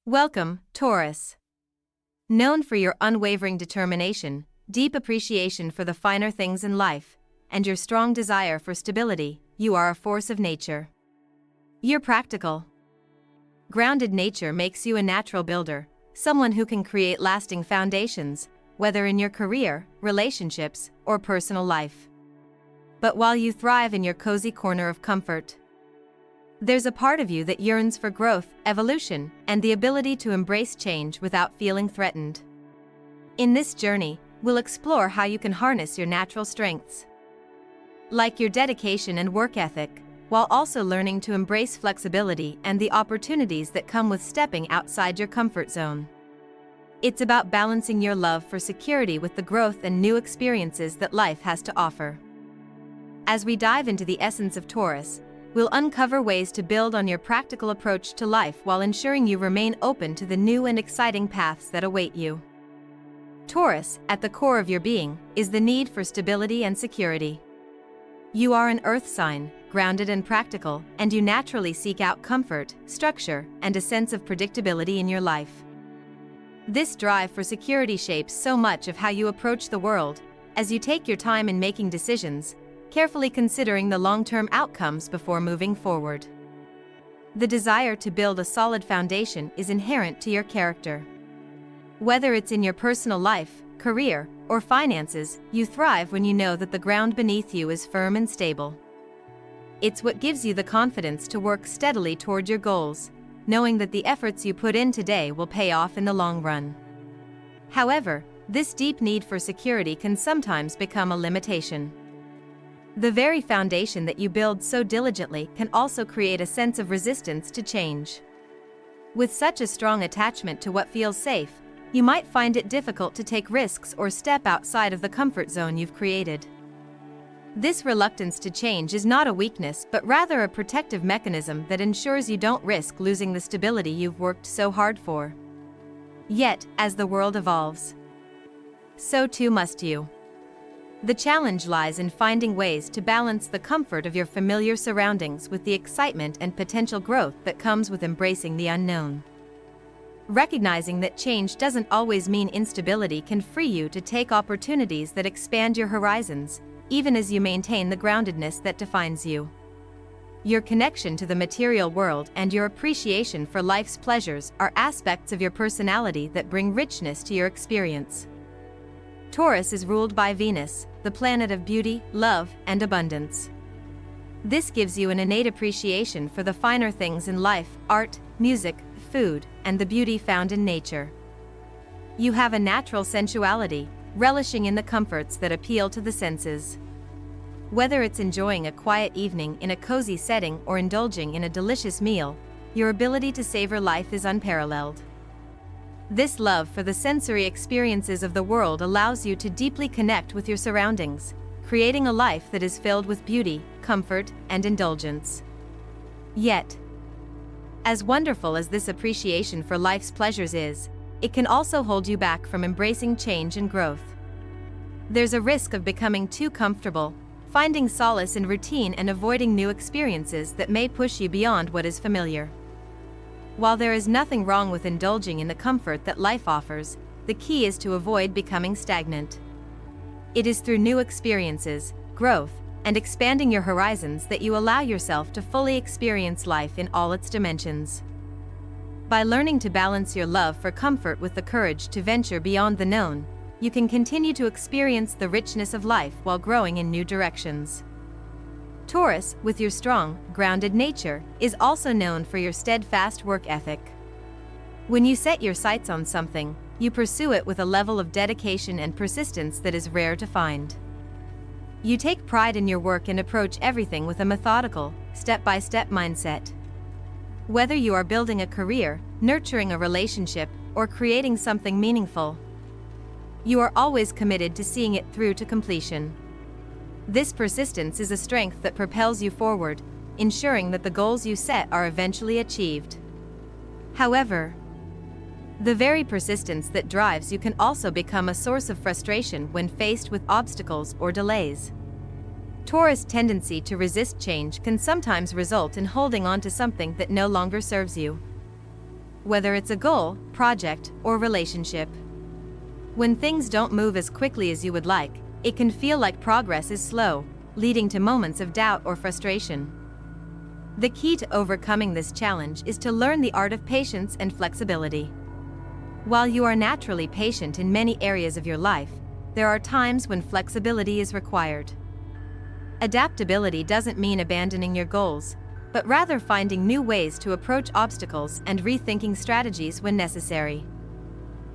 Welcome, Taurus. Known for your unwavering determination, deep appreciation for the finer things in life, and your strong desire for stability, you are a force of nature. You're practical. Grounded nature makes you a natural builder, someone who can create lasting foundations, whether in your career, relationships, or personal life. But while you thrive in your cozy corner of comfort, there's a part of you that yearns for growth, evolution, and the ability to embrace change without feeling threatened. In this journey, we'll explore how you can harness your natural strengths, like your dedication and work ethic, while also learning to embrace flexibility and the opportunities that come with stepping outside your comfort zone. It's about balancing your love for security with the growth and new experiences that life has to offer. As we dive into the essence of Taurus, we'll uncover ways to build on your practical approach to life while ensuring you remain open to the new and exciting paths that await you. Taurus, at the core of your being, is the need for stability and security. You are an earth sign, grounded and practical, and you naturally seek out comfort, structure, and a sense of predictability in your life. This drive for security shapes so much of how you approach the world, as you take your time in making decisions, carefully considering the long-term outcomes before moving forward. The desire to build a solid foundation is inherent to your character. Whether it's in your personal life, career, or finances, you thrive when you know that the ground beneath you is firm and stable. It's what gives you the confidence to work steadily toward your goals, knowing that the efforts you put in today will pay off in the long run. However, this deep need for security can sometimes become a limitation. The very foundation that you build so diligently can also create a sense of resistance to change. With such a strong attachment to what feels safe, you might find it difficult to take risks or step outside of the comfort zone you've created. This reluctance to change is not a weakness but rather a protective mechanism that ensures you don't risk losing the stability you've worked so hard for. Yet, as the world evolves, so too must you. The challenge lies in finding ways to balance the comfort of your familiar surroundings with the excitement and potential growth that comes with embracing the unknown. Recognizing that change doesn't always mean instability can free you to take opportunities that expand your horizons, even as you maintain the groundedness that defines you. Your connection to the material world and your appreciation for life's pleasures are aspects of your personality that bring richness to your experience. Taurus is ruled by Venus, the planet of beauty, love, and abundance. This gives you an innate appreciation for the finer things in life, art, music, food, and the beauty found in nature. You have a natural sensuality, relishing in the comforts that appeal to the senses. Whether it's enjoying a quiet evening in a cozy setting or indulging in a delicious meal, your ability to savor life is unparalleled. This love for the sensory experiences of the world allows you to deeply connect with your surroundings, creating a life that is filled with beauty, comfort, and indulgence. Yet, as wonderful as this appreciation for life's pleasures is, it can also hold you back from embracing change and growth. There's a risk of becoming too comfortable, finding solace in routine and avoiding new experiences that may push you beyond what is familiar. While there is nothing wrong with indulging in the comfort that life offers, the key is to avoid becoming stagnant. It is through new experiences, growth, and expanding your horizons that you allow yourself to fully experience life in all its dimensions. By learning to balance your love for comfort with the courage to venture beyond the known, you can continue to experience the richness of life while growing in new directions. Taurus, with your strong, grounded nature, is also known for your steadfast work ethic. When you set your sights on something, you pursue it with a level of dedication and persistence that is rare to find. You take pride in your work and approach everything with a methodical, step-by-step mindset. Whether you are building a career, nurturing a relationship, or creating something meaningful, you are always committed to seeing it through to completion. This persistence is a strength that propels you forward, ensuring that the goals you set are eventually achieved. However, the very persistence that drives you can also become a source of frustration when faced with obstacles or delays. Taurus' tendency to resist change can sometimes result in holding on to something that no longer serves you. whether it's a goal, project, or relationship. When things don't move as quickly as you would like, it can feel like progress is slow, leading to moments of doubt or frustration. The key to overcoming this challenge is to learn the art of patience and flexibility. While you are naturally patient in many areas of your life, there are times when flexibility is required. Adaptability doesn't mean abandoning your goals, but rather finding new ways to approach obstacles and rethinking strategies when necessary.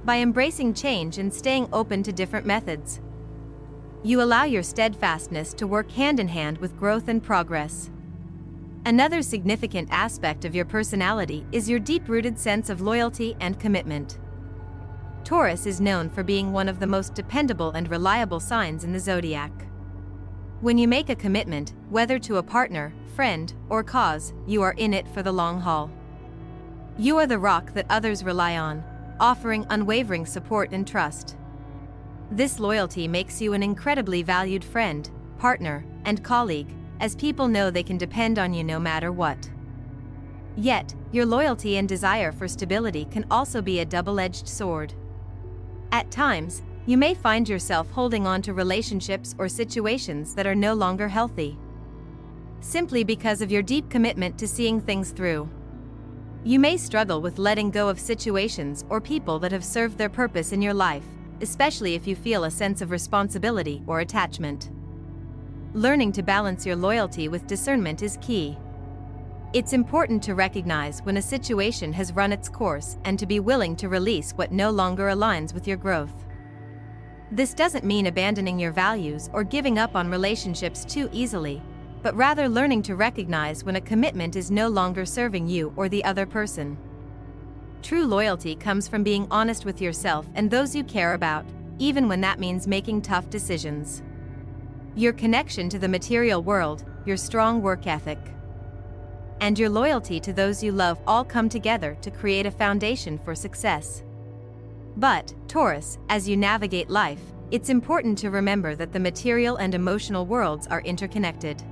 By embracing change and staying open to different methods, you allow your steadfastness to work hand in hand with growth and progress. Another significant aspect of your personality is your deep-rooted sense of loyalty and commitment. Taurus is known for being one of the most dependable and reliable signs in the zodiac. When you make a commitment, whether to a partner, friend, or cause, you are in it for the long haul. You are the rock that others rely on, offering unwavering support and trust. This loyalty makes you an incredibly valued friend, partner, and colleague, as people know they can depend on you no matter what. Yet, your loyalty and desire for stability can also be a double-edged sword. At times, you may find yourself holding on to relationships or situations that are no longer healthy, simply because of your deep commitment to seeing things through. You may struggle with letting go of situations or people that have served their purpose in your life, especially if you feel a sense of responsibility or attachment. Learning to balance your loyalty with discernment is key. It's important to recognize when a situation has run its course and to be willing to release what no longer aligns with your growth. This doesn't mean abandoning your values or giving up on relationships too easily, but rather learning to recognize when a commitment is no longer serving you or the other person. True loyalty comes from being honest with yourself and those you care about, even when that means making tough decisions. Your connection to the material world, your strong work ethic, and your loyalty to those you love all come together to create a foundation for success. But, Taurus, as you navigate life, it's important to remember that the material and emotional worlds are interconnected.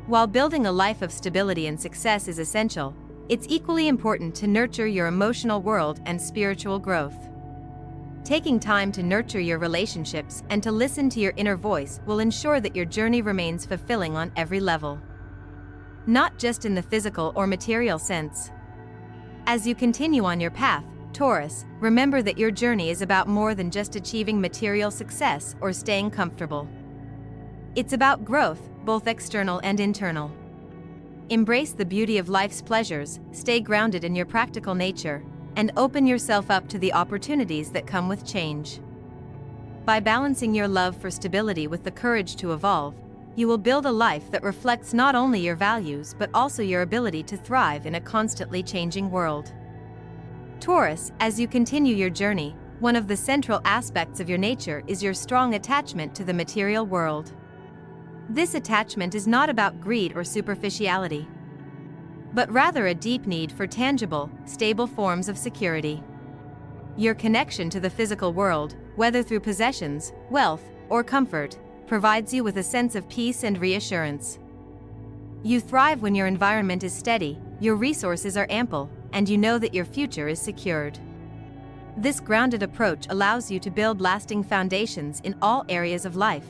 While building a life of stability and success is essential, it's equally important to nurture your emotional world and spiritual growth. Taking time to nurture your relationships and to listen to your inner voice will ensure that your journey remains fulfilling on every level, not just in the physical or material sense. As you continue on your path, Taurus, remember that your journey is about more than just achieving material success or staying comfortable. It's about growth, both external and internal. Embrace the beauty of life's pleasures, stay grounded in your practical nature, and open yourself up to the opportunities that come with change. By balancing your love for stability with the courage to evolve, you will build a life that reflects not only your values but also your ability to thrive in a constantly changing world. Taurus, as you continue your journey, one of the central aspects of your nature is your strong attachment to the material world. This attachment is not about greed or superficiality, but rather a deep need for tangible, stable forms of security. Your connection to the physical world, whether through possessions, wealth, or comfort, provides you with a sense of peace and reassurance. You thrive when your environment is steady, your resources are ample, and you know that your future is secured. This grounded approach allows you to build lasting foundations in all areas of life,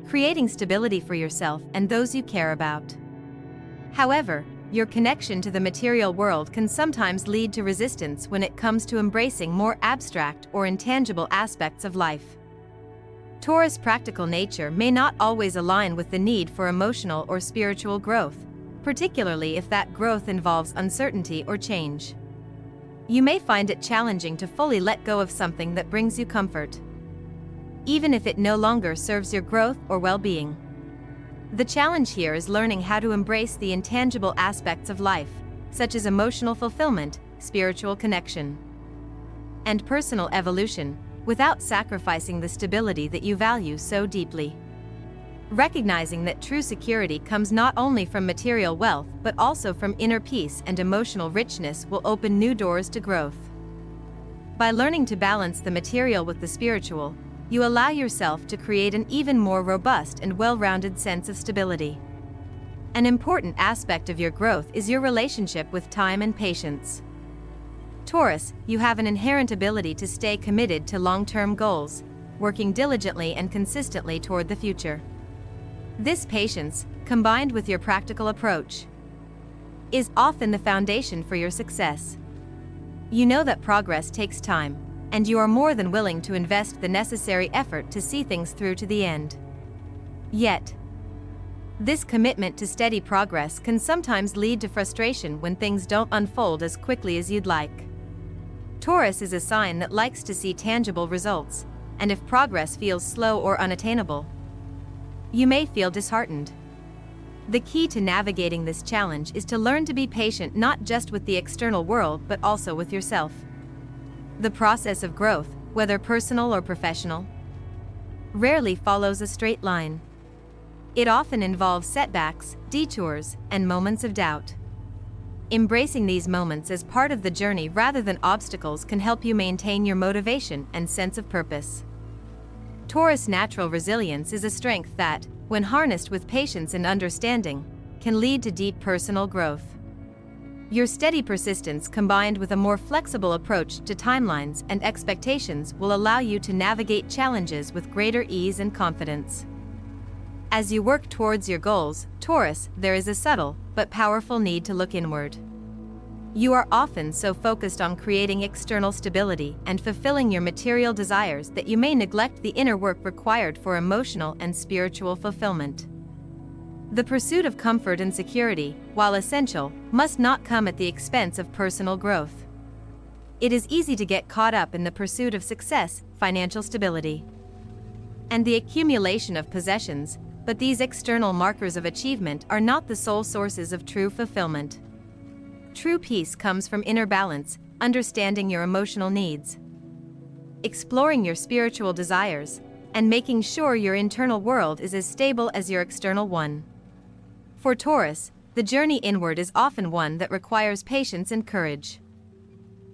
creating stability for yourself and those you care about. However, your connection to the material world can sometimes lead to resistance when it comes to embracing more abstract or intangible aspects of life. Taurus' practical nature may not always align with the need for emotional or spiritual growth, particularly if that growth involves uncertainty or change. You may find it challenging to fully let go of something that brings you comfort, even if it no longer serves your growth or well-being. The challenge here is learning how to embrace the intangible aspects of life, such as emotional fulfillment, spiritual connection, and personal evolution, without sacrificing the stability that you value so deeply. Recognizing that true security comes not only from material wealth but also from inner peace and emotional richness will open new doors to growth. By learning to balance the material with the spiritual, you allow yourself to create an even more robust and well-rounded sense of stability. An important aspect of your growth is your relationship with time and patience. Taurus, you have an inherent ability to stay committed to long-term goals, working diligently and consistently toward the future. This patience, combined with your practical approach, is often the foundation for your success. You know that progress takes time, and you are more than willing to invest the necessary effort to see things through to the end. Yet, this commitment to steady progress can sometimes lead to frustration when things don't unfold as quickly as you'd like. Taurus is a sign that likes to see tangible results, and if progress feels slow or unattainable, you may feel disheartened. The key to navigating this challenge is to learn to be patient not just with the external world but also with yourself. The process of growth, whether personal or professional, rarely follows a straight line. It often involves setbacks, detours, and moments of doubt. Embracing these moments as part of the journey rather than obstacles can help you maintain your motivation and sense of purpose. Taurus' natural resilience is a strength that, when harnessed with patience and understanding, can lead to deep personal growth. Your steady persistence combined with a more flexible approach to timelines and expectations will allow you to navigate challenges with greater ease and confidence. As you work towards your goals, Taurus, there is a subtle but powerful need to look inward. You are often so focused on creating external stability and fulfilling your material desires that you may neglect the inner work required for emotional and spiritual fulfillment. The pursuit of comfort and security, while essential, must not come at the expense of personal growth. It is easy to get caught up in the pursuit of success, financial stability, and the accumulation of possessions, but these external markers of achievement are not the sole sources of true fulfillment. True peace comes from inner balance, understanding your emotional needs, exploring your spiritual desires, and making sure your internal world is as stable as your external one. For Taurus, the journey inward is often one that requires patience and courage.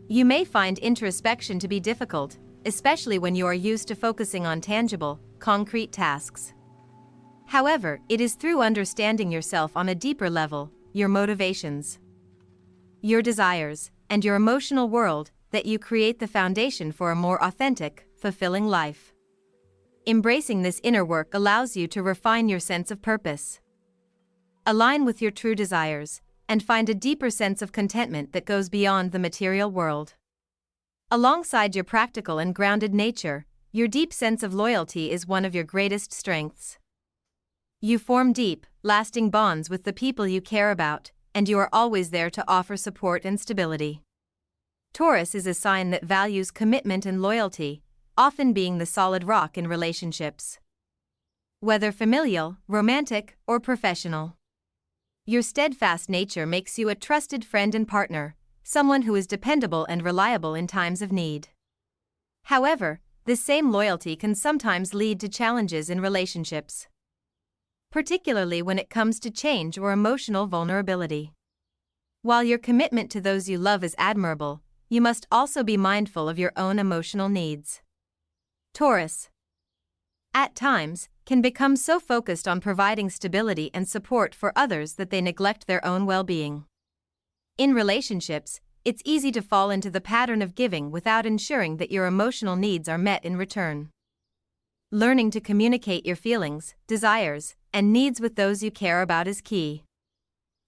You may find introspection to be difficult, especially when you are used to focusing on tangible, concrete tasks. However, it is through understanding yourself on a deeper level, your motivations, your desires, and your emotional world, that you create the foundation for a more authentic, fulfilling life. Embracing this inner work allows you to refine your sense of purpose, align with your true desires, and find a deeper sense of contentment that goes beyond the material world. Alongside your practical and grounded nature, your deep sense of loyalty is one of your greatest strengths. You form deep, lasting bonds with the people you care about, and you are always there to offer support and stability. Taurus is a sign that values commitment and loyalty, often being the solid rock in relationships, whether familial, romantic, or professional. Your steadfast nature makes you a trusted friend and partner, someone who is dependable and reliable in times of need. However, this same loyalty can sometimes lead to challenges in relationships, particularly when it comes to change or emotional vulnerability. While your commitment to those you love is admirable, you must also be mindful of your own emotional needs. Taurus, at times, can become so focused on providing stability and support for others that they neglect their own well-being. In relationships, it's easy to fall into the pattern of giving without ensuring that your emotional needs are met in return. Learning to communicate your feelings, desires, and needs with those you care about is key.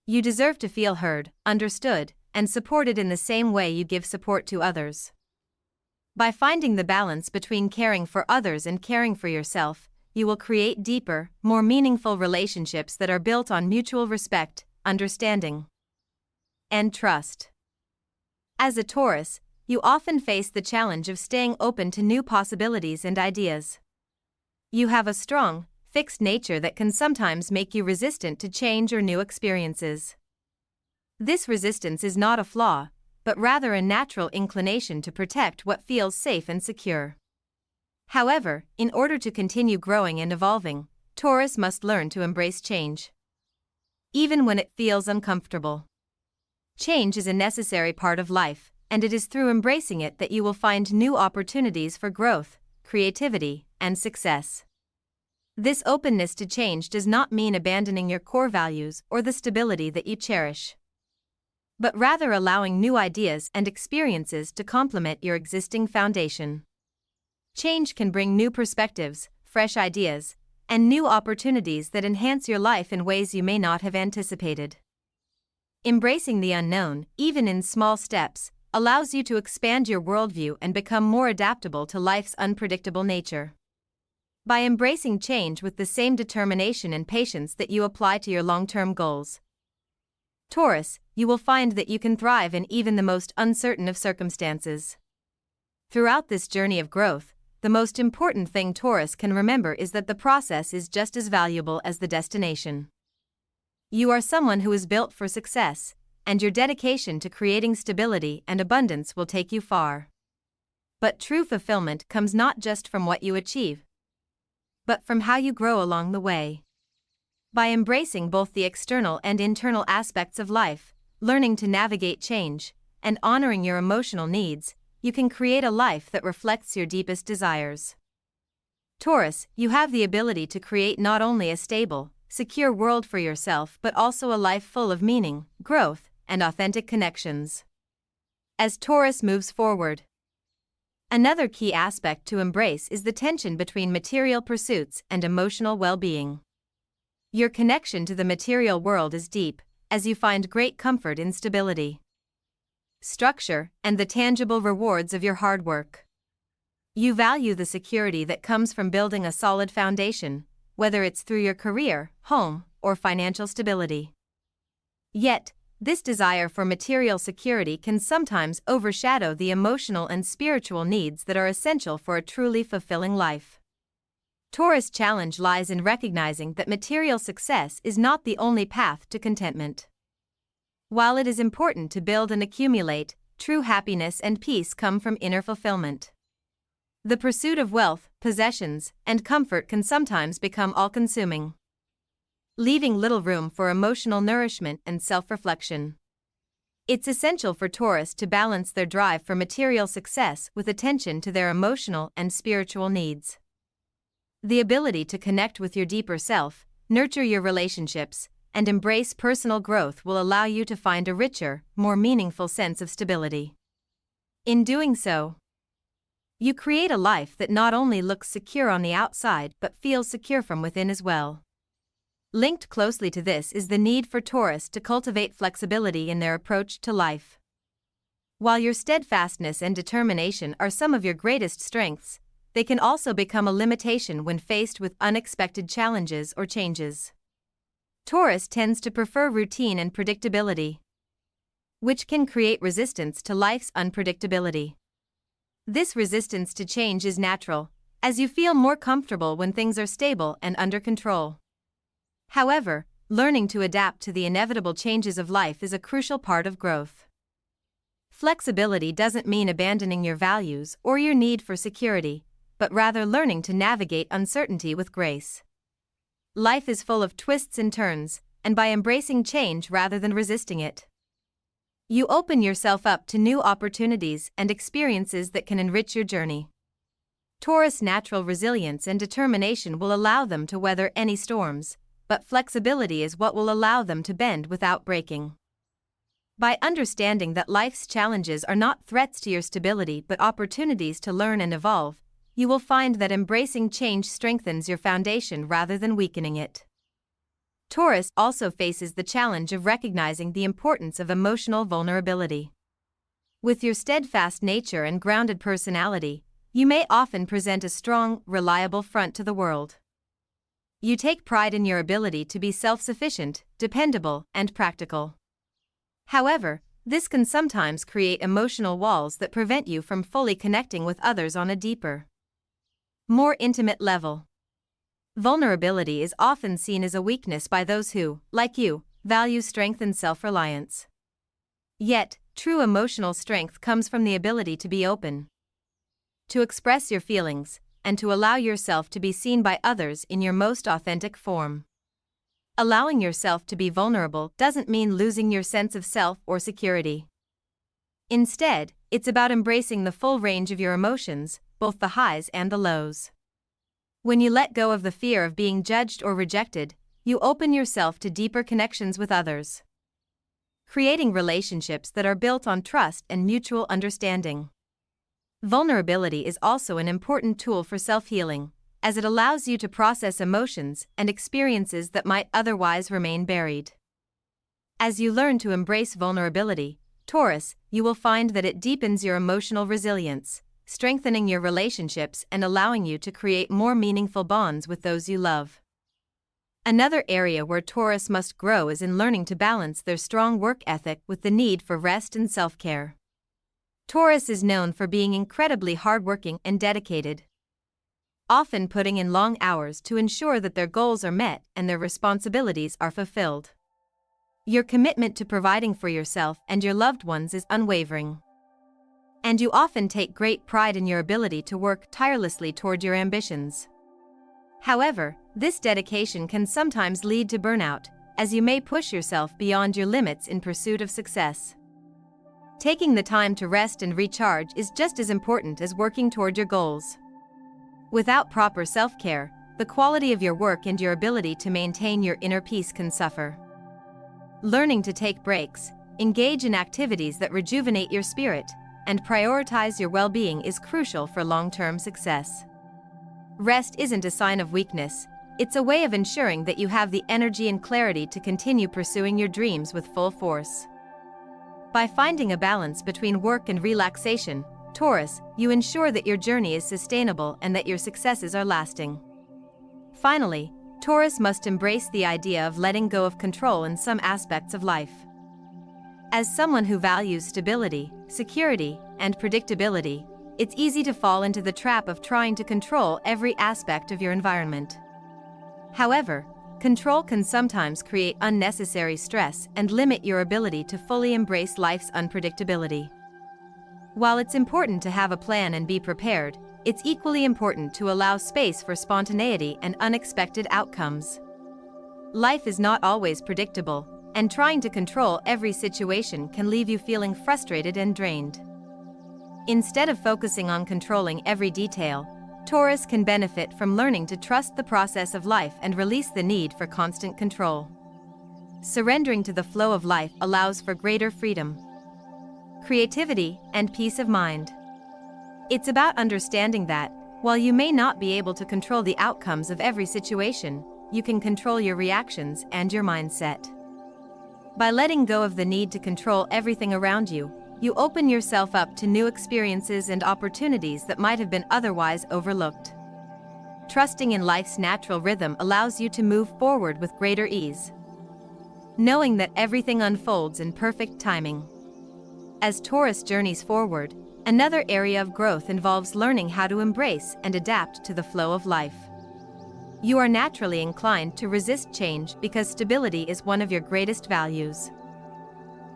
You deserve to feel heard, understood, and supported in the same way you give support to others. By finding the balance between caring for others and caring for yourself, you will create deeper, more meaningful relationships that are built on mutual respect, understanding, and trust. As a Taurus, you often face the challenge of staying open to new possibilities and ideas. You have a strong, fixed nature that can sometimes make you resistant to change or new experiences. This resistance is not a flaw, but rather a natural inclination to protect what feels safe and secure. However, in order to continue growing and evolving, Taurus must learn to embrace change, even when it feels uncomfortable. Change is a necessary part of life, and it is through embracing it that you will find new opportunities for growth, creativity, and success. This openness to change does not mean abandoning your core values or the stability that you cherish. but rather allowing new ideas and experiences to complement your existing foundation. Change can bring new perspectives, fresh ideas, and new opportunities that enhance your life in ways you may not have anticipated. Embracing the unknown, even in small steps, allows you to expand your worldview and become more adaptable to life's unpredictable nature. By embracing change with the same determination and patience that you apply to your long-term goals, Taurus, you will find that you can thrive in even the most uncertain of circumstances. Throughout this journey of growth, the most important thing Taurus can remember is that the process is just as valuable as the destination. You are someone who is built for success, and your dedication to creating stability and abundance will take you far. But true fulfillment comes not just from what you achieve, but from how you grow along the way. By embracing both the external and internal aspects of life, learning to navigate change, and honoring your emotional needs, you can create a life that reflects your deepest desires. Taurus, you have the ability to create not only a stable, secure world for yourself but also a life full of meaning, growth, and authentic connections. As Taurus moves forward, another key aspect to embrace is the tension between material pursuits and emotional well-being. Your connection to the material world is deep, as you find great comfort in stability, structure, and the tangible rewards of your hard work. You value the security that comes from building a solid foundation, whether it's through your career, home, or financial stability. Yet, this desire for material security can sometimes overshadow the emotional and spiritual needs that are essential for a truly fulfilling life. Taurus' challenge lies in recognizing that material success is not the only path to contentment. While it is important to build and accumulate, true happiness and peace come from inner fulfillment. The pursuit of wealth, possessions, and comfort can sometimes become all-consuming, leaving little room for emotional nourishment and self-reflection. It's essential for Taurus to balance their drive for material success with attention to their emotional and spiritual needs. The ability to connect with your deeper self, nurture your relationships, and embrace personal growth will allow you to find a richer, more meaningful sense of stability. In doing so, you create a life that not only looks secure on the outside but feels secure from within as well. Linked closely to this is the need for Taurus to cultivate flexibility in their approach to life. While your steadfastness and determination are some of your greatest strengths, they can also become a limitation when faced with unexpected challenges or changes. Taurus tends to prefer routine and predictability, which can create resistance to life's unpredictability. This resistance to change is natural, as you feel more comfortable when things are stable and under control. However, learning to adapt to the inevitable changes of life is a crucial part of growth. Flexibility doesn't mean abandoning your values or your need for security, but rather learning to navigate uncertainty with grace. Life is full of twists and turns, and by embracing change rather than resisting it, you open yourself up to new opportunities and experiences that can enrich your journey. Taurus' natural resilience and determination will allow them to weather any storms, but flexibility is what will allow them to bend without breaking. By understanding that life's challenges are not threats to your stability but opportunities to learn and evolve, you will find that embracing change strengthens your foundation rather than weakening it. Taurus also faces the challenge of recognizing the importance of emotional vulnerability. With your steadfast nature and grounded personality, you may often present a strong, reliable front to the world. You take pride in your ability to be self-sufficient, dependable, and practical. However, this can sometimes create emotional walls that prevent you from fully connecting with others on a deeper, more intimate level. Vulnerability is often seen as a weakness by those who, like you, value strength and self-reliance. Yet, true emotional strength comes from the ability to be open, to express your feelings, and to allow yourself to be seen by others in your most authentic form. Allowing yourself to be vulnerable doesn't mean losing your sense of self or security. Instead, it's about embracing the full range of your emotions, both the highs and the lows. When you let go of the fear of being judged or rejected, you open yourself to deeper connections with others. creating relationships that are built on trust and mutual understanding. Vulnerability is also an important tool for self-healing, as it allows you to process emotions and experiences that might otherwise remain buried. As you learn to embrace vulnerability, Taurus, you will find that it deepens your emotional resilience, strengthening your relationships and allowing you to create more meaningful bonds with those you love. Another area where Taurus must grow is in learning to balance their strong work ethic with the need for rest and self-care. Taurus is known for being incredibly hardworking and dedicated, often putting in long hours to ensure that their goals are met and their responsibilities are fulfilled. Your commitment to providing for yourself and your loved ones is unwavering, and you often take great pride in your ability to work tirelessly toward your ambitions. However, this dedication can sometimes lead to burnout, as you may push yourself beyond your limits in pursuit of success. Taking the time to rest and recharge is just as important as working toward your goals. Without proper self-care, the quality of your work and your ability to maintain your inner peace can suffer. Learning to take breaks, engage in activities that rejuvenate your spirit, and prioritize your well-being is crucial for long-term success. Rest isn't a sign of weakness, it's a way of ensuring that you have the energy and clarity to continue pursuing your dreams with full force. By finding a balance between work and relaxation, Taurus, you ensure that your journey is sustainable and that your successes are lasting. Finally, Taurus must embrace the idea of letting go of control in some aspects of life. As someone who values stability, security, and predictability, it's easy to fall into the trap of trying to control every aspect of your environment. However, control can sometimes create unnecessary stress and limit your ability to fully embrace life's unpredictability. While it's important to have a plan and be prepared, it's equally important to allow space for spontaneity and unexpected outcomes. Life is not always predictable, and trying to control every situation can leave you feeling frustrated and drained. Instead of focusing on controlling every detail, Taurus can benefit from learning to trust the process of life and release the need for constant control. Surrendering to the flow of life allows for greater freedom, creativity, and peace of mind. It's about understanding that, while you may not be able to control the outcomes of every situation, you can control your reactions and your mindset. By letting go of the need to control everything around you, you open yourself up to new experiences and opportunities that might have been otherwise overlooked. Trusting in life's natural rhythm allows you to move forward with greater ease, knowing that everything unfolds in perfect timing. As Taurus journeys forward, another area of growth involves learning how to embrace and adapt to the flow of life. You are naturally inclined to resist change because stability is one of your greatest values.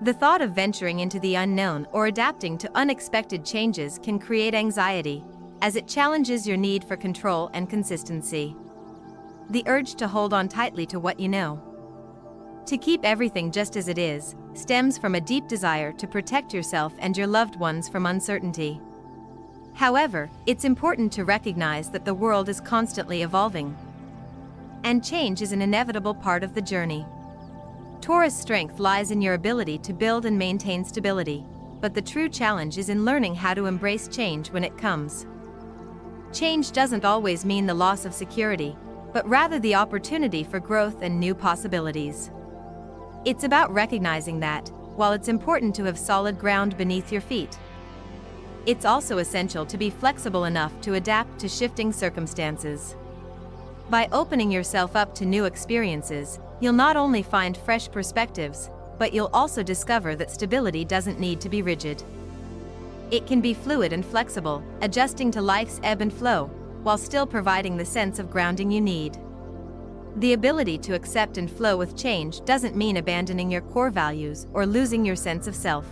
The thought of venturing into the unknown or adapting to unexpected changes can create anxiety, as it challenges your need for control and consistency. The urge to hold on tightly to what you know, to keep everything just as it is, stems from a deep desire to protect yourself and your loved ones from uncertainty. However, it's important to recognize that the world is constantly evolving, and change is an inevitable part of the journey. Taurus' strength lies in your ability to build and maintain stability, but the true challenge is in learning how to embrace change when it comes. Change doesn't always mean the loss of security, but rather the opportunity for growth and new possibilities. It's about recognizing that, while it's important to have solid ground beneath your feet, it's also essential to be flexible enough to adapt to shifting circumstances. By opening yourself up to new experiences, you'll not only find fresh perspectives, but you'll also discover that stability doesn't need to be rigid. It can be fluid and flexible, adjusting to life's ebb and flow, while still providing the sense of grounding you need. The ability to accept and flow with change doesn't mean abandoning your core values or losing your sense of self.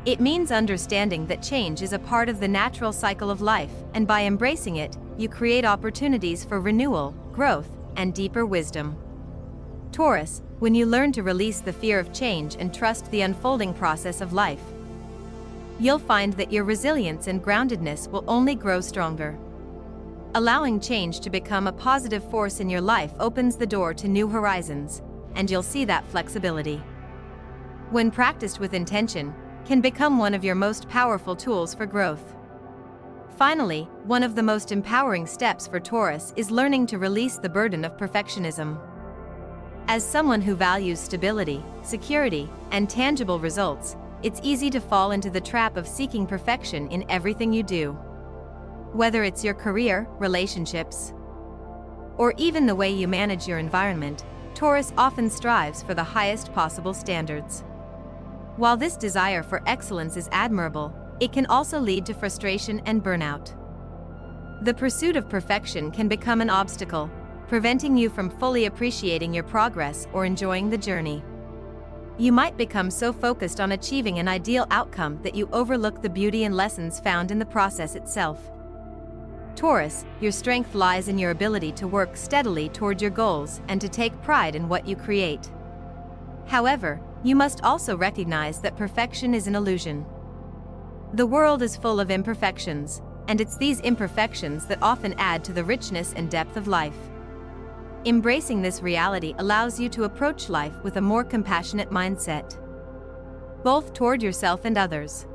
It means understanding that change is a part of the natural cycle of life, and by embracing it, you create opportunities for renewal, growth, and deeper wisdom. Taurus, when you learn to release the fear of change and trust the unfolding process of life, you'll find that your resilience and groundedness will only grow stronger. Allowing change to become a positive force in your life opens the door to new horizons, and you'll see that flexibility, when practiced with intention, can become one of your most powerful tools for growth. Finally, one of the most empowering steps for Taurus is learning to release the burden of perfectionism. As someone who values stability, security, and tangible results, it's easy to fall into the trap of seeking perfection in everything you do. Whether it's your career, relationships, or even the way you manage your environment, Taurus often strives for the highest possible standards. While this desire for excellence is admirable, it can also lead to frustration and burnout. The pursuit of perfection can become an obstacle, preventing you from fully appreciating your progress or enjoying the journey. You might become so focused on achieving an ideal outcome that you overlook the beauty and lessons found in the process itself. Taurus, your strength lies in your ability to work steadily toward your goals and to take pride in what you create. However, you must also recognize that perfection is an illusion. The world is full of imperfections, and it's these imperfections that often add to the richness and depth of life. Embracing this reality allows you to approach life with a more compassionate mindset, both toward yourself and others.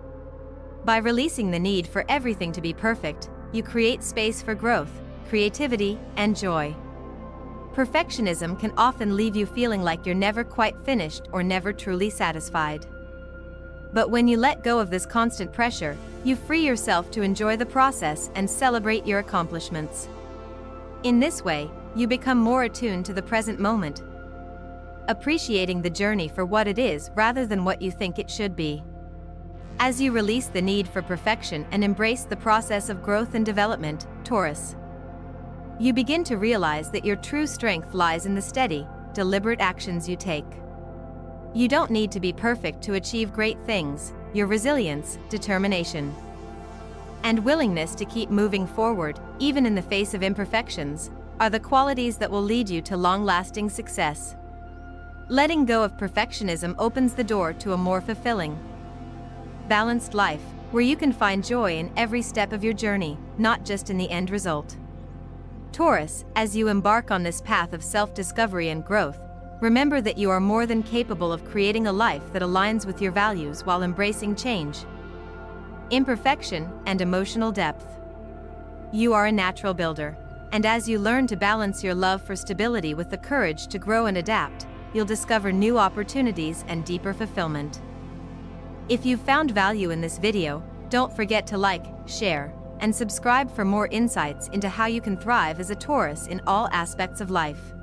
By releasing the need for everything to be perfect, you create space for growth, creativity, and joy. Perfectionism can often leave you feeling like you're never quite finished or never truly satisfied. But when you let go of this constant pressure, you free yourself to enjoy the process and celebrate your accomplishments. In this way, you become more attuned to the present moment, appreciating the journey for what it is rather than what you think it should be. As you release the need for perfection and embrace the process of growth and development, Taurus, you begin to realize that your true strength lies in the steady, deliberate actions you take. You don't need to be perfect to achieve great things. Your resilience, determination, and willingness to keep moving forward, even in the face of imperfections, are the qualities that will lead you to long-lasting success. Letting go of perfectionism opens the door to a more fulfilling, balanced life, where you can find joy in every step of your journey, not just in the end result. Taurus, as you embark on this path of self-discovery and growth, remember that you are more than capable of creating a life that aligns with your values while embracing change, imperfection, and emotional depth. You are a natural builder, and as you learn to balance your love for stability with the courage to grow and adapt, you'll discover new opportunities and deeper fulfillment. If you've found value in this video, don't forget to like, share, and subscribe for more insights into how you can thrive as a Taurus in all aspects of life.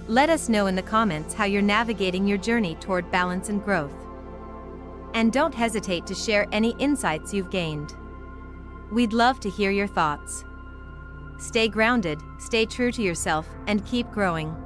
Let us know in the comments how you're navigating your journey toward balance and growth. And don't hesitate to share any insights you've gained. We'd love to hear your thoughts. Stay grounded, stay true to yourself, and keep growing.